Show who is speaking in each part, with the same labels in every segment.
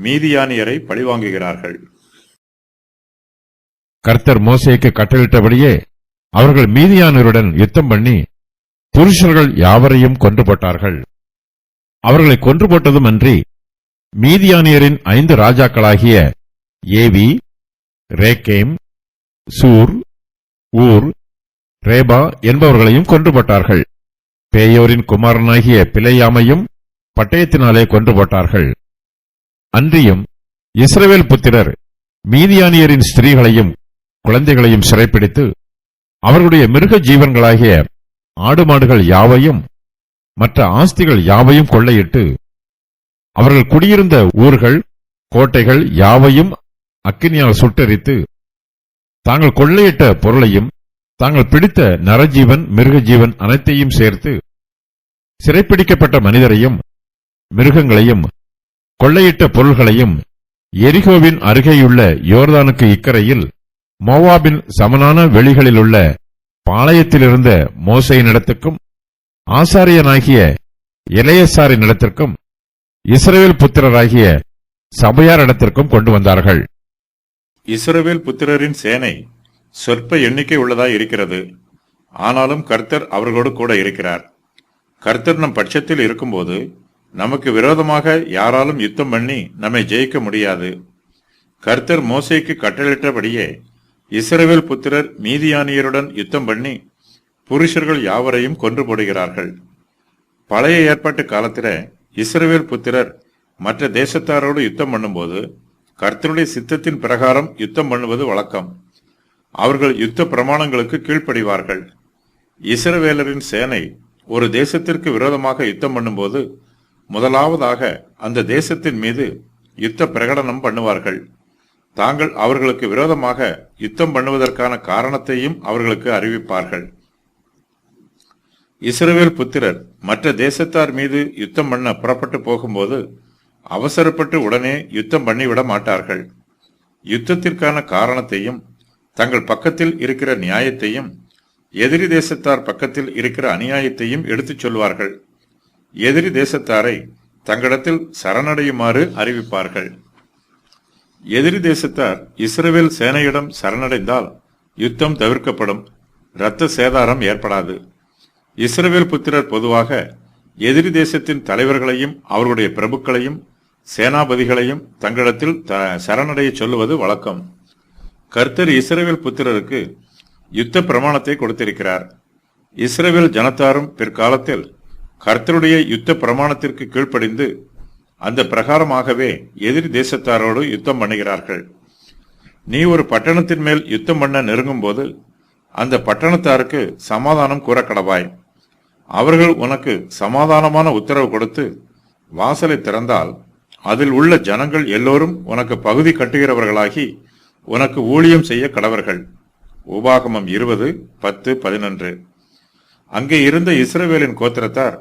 Speaker 1: மீதியானியரை பழிவாங்குகிறார்கள்.
Speaker 2: கர்த்தர் மோசேக்கு கட்டளிட்டபடியே அவர்கள் மீதியானியருடன் யுத்தம் பண்ணி புருஷர்கள் யாவரையும் கொன்று போட்டார்கள். அவர்களை கொன்று போட்டதும் அன்றி மீதியானியரின் 5 ராஜாக்களாகிய ஏவி, ரேக்கேம், சூர், ஊர், ரேபா என்பவர்களையும் கொன்று போட்டார்கள். பேயோரின் குமாரனாகிய பிலேயாமையும் பட்டயத்தினாலே கொன்று போட்டார்கள். அன்றியும் இஸ்ரவேல் புத்திரர் மீதியானியரின் ஸ்திரீகளையும் குழந்தைகளையும் சிறைப்பிடித்து அவர்களுடைய மிருக ஜீவன்களாகிய ஆடு மாடுகள் யாவையும் மற்ற ஆஸ்திகள் யாவையும் கொள்ளையிட்டு அவர்கள் குடியிருந்த ஊர்கள் கோட்டைகள் யாவையும் அக்கினியால் சுட்டெரித்து தாங்கள் கொள்ளையிட்ட பொருளையும் தாங்கள் பிடித்த நரஜீவன் மிருகஜீவன் அனைத்தையும் சேர்த்து சிறைப்பிடிக்கப்பட்ட மனிதரையும் மிருகங்களையும் கொள்ளையிட்ட பொருள்களையும் எரிகோவின் அருகேயுள்ள யோர்தானுக்கு இக்கரையில் மோவாபின் சமனான வெளிகளிலுள்ள பாளையத்திலிருந்த மோசேயினிடத்துக்கும் ஆசாரியனாகிய எலெயாசாரினிடத்திற்கும் இஸ்ரவேல் புத்திரராகிய சபையாரிடத்திற்கும் கொண்டு வந்தார்கள்.
Speaker 1: இஸ்ரவேல் புத்திரரின் சேனை சொற்ப எண்ணிக்கை உள்ளதாய் இருக்கிறது. ஆனாலும் கர்த்தர் அவர்களோடு கூட இருக்கிறார். கர்த்தர் நம் பட்சத்தில் இருக்கும்போது நமக்கு விரோதமாக யாராலும் யுத்தம் பண்ணி நம்மை ஜெயிக்க முடியாது. கர்த்தர் மோசேக்கு கட்டளிட்டபடியே இஸ்ரவேல் புத்திரர் மீதியானியருடன் யுத்தம் பண்ணி புருஷர்கள் யாவரையும் கொன்று போடுகிறார்கள். பழைய ஏற்பாட்டு காலத்தில இஸ்ரவேல் புத்திரர் மற்ற தேசத்தாரோடு யுத்தம் பண்ணும்போது கர்த்தருடைய சித்தத்தின் பிரகாரம் யுத்தம் பண்ணுவது வழக்கம். அவர்கள் யுத்த பிரமாணங்களுக்கு கீழ்ப்படிவார்கள். இஸ்ரவேலரின் சேனை ஒரு தேசத்திற்கு விரோதமாக யுத்தம் பண்ணும்போது முதலாவதாக அந்த தேசத்தின் மீது யுத்த பிரகடனம் பண்ணுவார்கள். தாங்கள் அவர்களுக்கு விரோதமாக யுத்தம் பண்ணுவதற்கான காரணத்தையும் அவர்களுக்கு அறிவிப்பார்கள். இஸ்ரவேல் புத்திரர் மற்ற தேசத்தார் மீது யுத்தம் பண்ண புறப்பட்டு போகும்போது அவசரப்பட்டு உடனே யுத்தம் பண்ணிவிட மாட்டார்கள். யுத்தத்திற்கான காரணத்தையும் தங்கள் பக்கத்தில் இருக்கிற நியாயத்தையும் எதிரி தேசத்தார் பக்கத்தில் இருக்கிற அநியாயத்தையும் எடுத்துச் சொல்வார்கள். எதிரி தேசத்தாரை தங்களிடத்தில் சரணடையுமாறு அறிவிப்பார்கள். எதிரி தேசத்தார் இஸ்ரவேல் சேனையிடம் சரணடைந்தால் யுத்தம் தவிர்க்கப்படும், இரத்த சேதாரம் ஏற்படாது. இஸ்ரவேல் புத்திரர் பொதுவாக எதிரி தேசத்தின் தலைவர்களையும் அவர்களுடைய பிரபுக்களையும் சேனாபதிகளையும் தங்களிடத்தில் சரணடைய சொல்லுவது வழக்கம். கர்த்தர் இஸ்ரவேல் புத்திரருக்கு யுத்த பிரமாணத்தை கொடுத்திருக்கிறார். இஸ்ரவேல் ஜனத்தாரும் பிற்காலத்தில் கர்த்தருடைய யுத்த பிரமாணத்திற்கு கீழ்ப்படிந்து அந்த பிரகாரமாகவே எதிரி தேசத்தாரோடு யுத்தம் பண்ணுகிறார்கள். நீ ஒரு பட்டணத்தின் மேல் யுத்தம் பண்ண நெருங்கும் போது அந்த பட்டணத்தாருக்கு சமாதானம் கூற கடவாய். அவர்கள் உனக்கு சமாதானமான உத்தரவு கொடுத்து வாசலை திறந்தால் அதில் உள்ள ஜனங்கள் எல்லோரும் உனக்கு பகுதி கட்டுகிறவர்களாகி உனக்கு ஊழியம் செய்ய கடவர்கள். உபாகமம் 20:10-11. அங்கே இருந்த இஸ்ரவேலின் கோத்திரத்தார்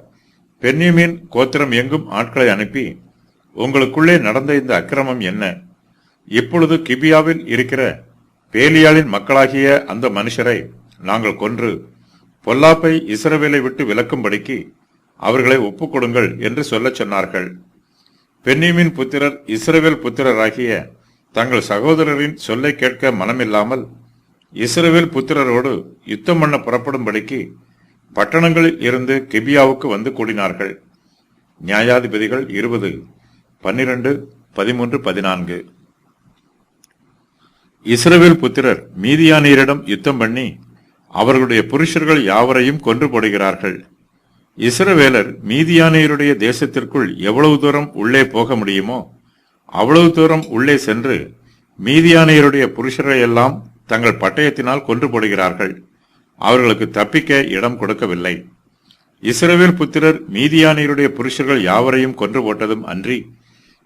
Speaker 1: பென்யமீன் கோத்திரம் எங்கும் ஆட்களை அனுப்பி, உங்களுக்குள்ளே நடந்த இந்த அக்கிரமம் என்ன? இப்பொழுது கிபியாவில் இருக்கிற பேலியாளின் மக்களாகிய அந்த மனுஷரை நாங்கள் கொன்று பொல்லாப்பை இஸ்ரவேலை விட்டு விலக்கும்படிக்கு அவர்களை ஒப்புக்கொடுங்கள் என்று சொல்லச் சொன்னார்கள். பென்யமீன் புத்திரர் இஸ்ரவேல் புத்திரராகிய தங்கள் சகோதரரின் சொல்லை கேட்க மனமில்லாமல் இஸ்ரவேல் புத்திரரோடு யுத்தம் பண்ண புறப்படும்படிக்கு பட்டணங்களில் இருந்து கிபியாவுக்கு வந்து கூடினார்கள். நியாயாதிபதிகள் 20:12-13-14. இஸ்ரவேல் புத்திரர் மீதியானியரிடம் யுத்தம் பண்ணி அவர்களுடைய புருஷர்கள் யாவரையும் கொன்று போடுகிறார்கள். இஸ்ரவேலர் மீதியானியருடைய தேசத்திற்குள் எவ்வளவு தூரம் உள்ளே போக முடியுமோ அவ்வளவு தூரம் உள்ளே சென்று மீதியானியருடைய புருஷரை எல்லாம் தங்கள் பட்டயத்தினால் கொன்று போடுகிறார்கள். அவர்களுக்கு தப்பிக்க இடம் கொடுக்கவில்லை. இஸ்ரவேல் புத்திரர் மீதியானியருடைய புருஷர்கள் யாவரையும் கொன்று போட்டதும் அன்றி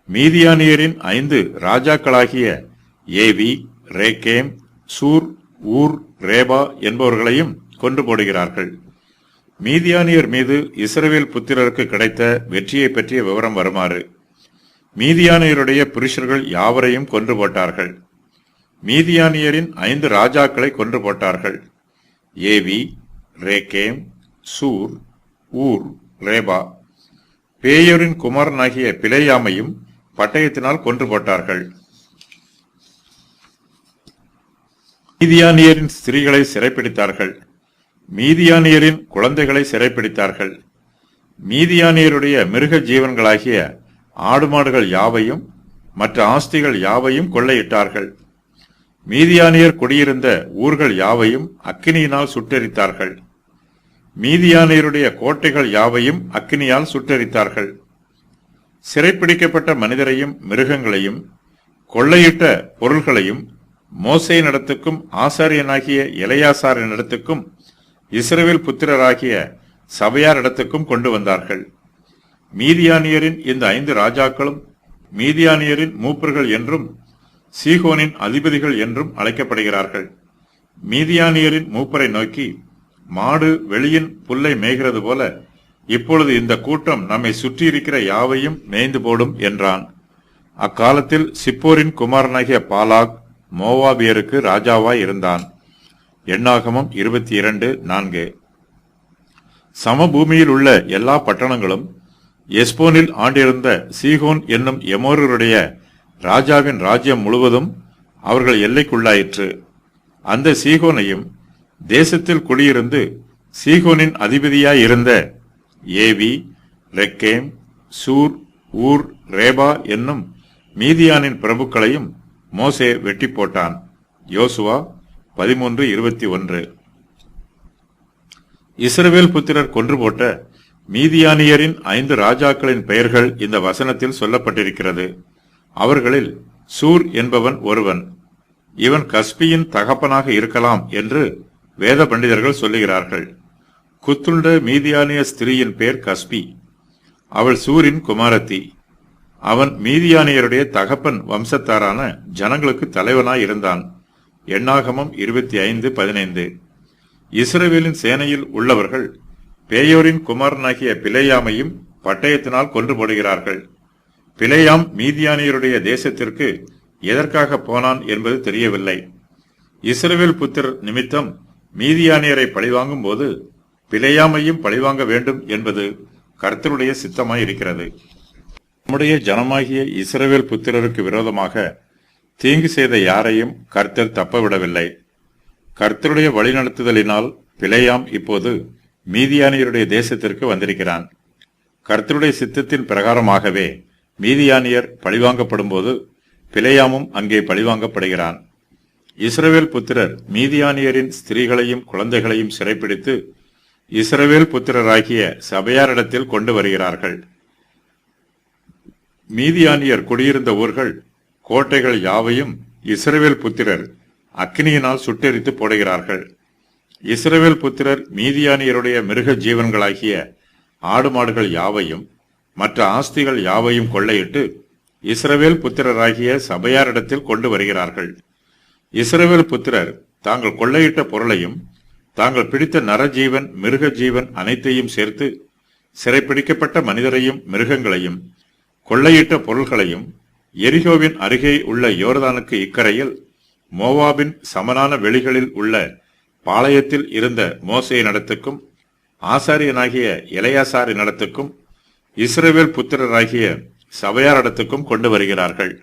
Speaker 1: மீதியானியரின் 5 ராஜாக்களாகிய ஏவி, ரேக்கேம், சூர், ஊர், ரேபா என்பவர்களையும் கொன்று போடுகிறார்கள். மீதியானியர் மீது இஸ்ரவேல் புத்திரருக்கு கிடைத்த வெற்றியை பற்றிய விவரம் வருமாறு: மீதியானியருடைய புருஷர்கள் யாவரையும் கொன்று போட்டார்கள். மீதியானியரின் 5 ராஜாக்களை கொன்று போட்டார்கள். ஏவி, ரேக்கேம், சூர், ஊர், ரேபா. பேயோரின் குமாரனாகிய பிலேயாமையும் பட்டயத்தினால் கொன்று போட்டார்கள். மீதியானியரின் ஸ்திரீகளை சிறைப்பிடித்தார்கள். மீதியானியரின் குழந்தைகளை சிறைப்பிடித்தார்கள். மீதியானியருடைய மிருக ஜீவன்களாகிய ஆடு மாடுகள் யாவையும் மற்ற ஆஸ்திகள் யாவையும் கொள்ளையிட்டார்கள். மீதியானியர் குடியிருந்த ஊர்கள் யாவையும் அக்கினியினால் சுட்டெரித்தார்கள். மீதியானியருடைய கோட்டைகள் யாவையும் அக்கினியால் சுட்டெரித்தார்கள். சிறைப்பிடிக்கப்பட்ட மனிதரையும் மிருகங்களையும் கொள்ளையிட்ட பொருள்களையும் மோசேயினிடத்துக்கும் ஆசாரியனாகிய எலெயாசாரினிடத்துக்கும் இஸ்ரவேல் புத்திரராகிய சபையாரிடத்துக்கும் கொண்டு வந்தார்கள். மீதியானியரின் இந்த 5 ராஜாக்களும் மீதியானியரின் மூப்பர்கள் என்றும் சீகோனின் அதிபதிகள் என்றும் அழைக்கப்படுகிறார்கள். மீதியானியரின் மூப்பரை நோக்கி, மாடு வெளியின் புல்லை மேய்கிறது போல இப்பொழுது இந்த கூட்டம் நம்மை சுற்றியிருக்கிற யாவையும் மேய்ந்து போடும் என்றான். அக்காலத்தில் சிப்போரின் குமாரனாகிய பாலாக் மோவாபியருக்கு ராஜாவாய் இருந்தான். எண்ணாகமம் 22:4. சமபூமியில் உள்ள எல்லா பட்டணங்களும் எஸ்போனில் ஆண்டிருந்த சீகோன் என்னும் எமோரருடைய ராஜாவின் ராஜ்யம் முழுவதும் அவர்கள் எல்லைக்குள்ளாயிற்று. அந்த சீகோனையும் தேசத்தில் குடியிருந்து சீகோனின் அதிபதியாயிருந்த ஏவி, ரெக்கேம், சூர், ஊர், ரேபா என்னும் மீதியானின் பிரபுக்களையும் மோசே வெட்டி போட்டான். யோசுவா 13:21. இஸ்ரவேல் புத்திரர் கொன்று போட்ட மீதியானியரின் 5 ராஜாக்களின் பெயர்கள் இந்த வசனத்தில் சொல்லப்பட்டிருக்கிறது. அவர்களில் சூர் என்பவன் ஒருவன். இவன் கஸ்பியின் தகப்பனாக இருக்கலாம் என்று வேத பண்டிதர்கள் சொல்லுகிறார்கள். குத்துண்ட மீதியானிய ஸ்திரீயின் பேர் கஸ்பி. அவள் சூரின் குமாரத்தி. அவன் மீதியானியருடைய தகப்பன் வம்சத்தாரான ஜனங்களுக்கு தலைவனாய் இருந்தான். எண்ணாகமம் 25:15. இஸ்ரவேலின் சேனையில் உள்ளவர்கள் பேயோரின் குமாரனாகிய பிலேயாமையும் பட்டயத்தினால் கொன்று போடுகிறார்கள். பிலேயாம் மீதியானியருடைய தேசத்திற்கு எதற்காக போனான் என்பது தெரியவில்லை. இஸ்ரவேல் புத்திரர் நிமித்தம் மீதியானியரை பழிவாங்கும் போது பிலேயாமையும் பழிவாங்க வேண்டும் என்பது கர்த்தருடைய சித்தமாயிருக்கிறது. நம்முடைய ஜனமாகிய இஸ்ரவேல் புத்திரருக்கு விரோதமாக தீங்கு செய்த யாரையும் கர்த்தர் தப்பவிடவில்லை. கர்த்தருடைய வழிநடத்துதலினால் பிலேயாம் இப்போது மீதியானியருடைய தேசத்திற்கு வந்திருக்கிறான். கர்த்தருடைய சித்தத்தின் பிரகாரமாகவே மீதியானியர் பழிவாங்கப்படும் போது பிலேயாமும் அங்கே பழிவாங்கப்படுகிறான். இஸ்ரவேல் புத்திரர் மீதியானியரின் ஸ்திரீகளையும் குழந்தைகளையும் சிறைப்பிடித்து இஸ்ரவேல் புத்திரராகிய சபையாரிடத்தில் கொண்டு வருகிறார்கள். மீதியானியர் குடியிருந்த ஊர்கள் கோட்டைகள் யாவையும் இஸ்ரவேல் புத்திரர் அக்கினியினால் சுட்டெரித்து போடுகிறார்கள். இஸ்ரவேல் புத்திரர் மீதியானியருடைய மிருக ஜீவன்களாகிய ஆடு மாடுகள் யாவையும் மற்ற ஆஸ்திகள் யாவையும் கொள்ளையிட்டு இஸ்ரவேல் புத்திரராகிய சபையாரிடத்தில் கொண்டு வருகிறார்கள். இஸ்ரவேல் புத்திரர் தாங்கள் கொள்ளையிட்ட பொருளையும் தாங்கள் பிடித்த நரஜீவன் மிருக ஜீவன் அனைத்தையும் சேர்த்து சிறைப்பிடிக்கப்பட்ட மனிதரையும் மிருகங்களையும் கொள்ளையிட்ட பொருள்களையும் எரிகோவின் அருகே உள்ள யோர்தானுக்கு இக்கரையில் மோவாபின் சமனான வெளிகளில் உள்ள பாளையத்தில் இருந்த மோசேயினிடத்துக்கும் ஆசாரியனாகிய எலெயாசாரினிடத்துக்கும் இஸ்ரவேல் புத்திரராகிய சபையாரிடத்துக்கும் கொண்டு வருகிறார்கள்.